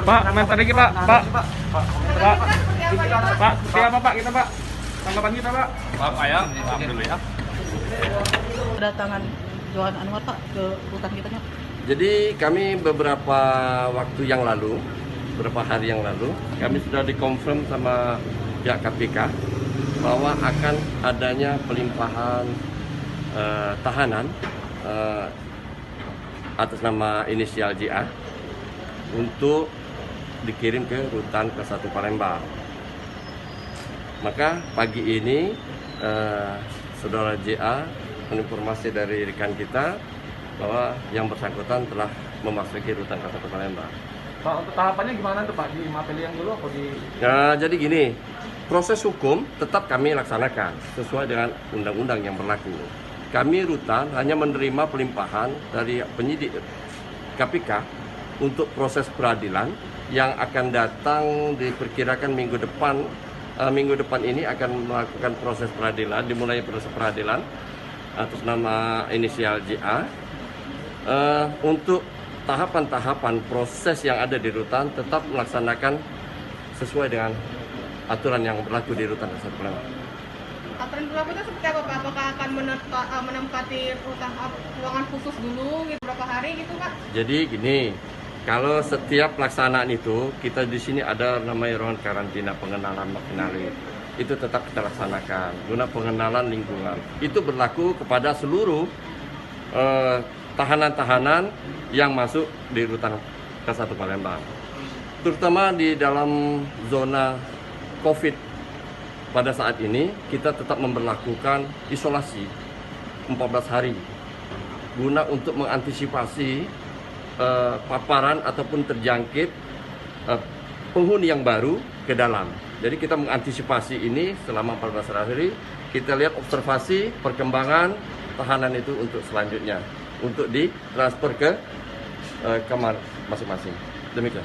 Pak, komentar dikit Pak. Pak, seperti apa Pak kita Pak? Tanggapan kita Pak? Pak, ayam, maaf dulu ya. Kedatangan Johan Anwar Pak ke rutan kita. Jadi kami beberapa waktu yang lalu, beberapa hari yang lalu, kami sudah dikonfirm sama pihak KPK bahwa akan adanya pelimpahan tahanan atas nama inisial JA untuk dikirim ke rutan ke-1 Palembang. Maka pagi ini saudara JA menginformasi dari rekan kita bahwa yang bersangkutan telah memasuki rutan ke-1 Palembang. Pak, untuk tahapannya gimana tuh Pak? Di Mapeliang dulu atau di... Nah, jadi gini, proses hukum tetap kami laksanakan sesuai dengan undang-undang yang berlaku. Kami rutan hanya menerima pelimpahan dari penyidik KPK untuk proses peradilan yang akan datang diperkirakan minggu depan. Minggu depan ini akan melakukan proses peradilan, dimulai proses peradilan atas nama inisial JA. Untuk tahapan-tahapan proses yang ada di rutan tetap melaksanakan sesuai dengan aturan yang berlaku di rutan ke-1 Palembang. Aturan berlaku itu seperti apa Pak? Apakah akan menempati ruangan khusus dulu gitu, berapa hari gitu Pak? Jadi gini, kalau setiap pelaksanaan itu kita di sini ada namanya ruangan karantina pengenalan McKinley. Itu tetap kita laksanakan guna pengenalan lingkungan. Itu berlaku kepada seluruh tahanan-tahanan yang masuk di rutan ke-1 Palembang. Terutama di dalam zona COVID pada saat ini kita tetap memberlakukan isolasi 14 hari guna untuk mengantisipasi paparan ataupun terjangkit penghuni yang baru ke dalam. Jadi kita mengantisipasi ini selama 14 hari, kita lihat observasi perkembangan tahanan itu untuk selanjutnya untuk ditransfer ke kamar masing-masing. Demikian.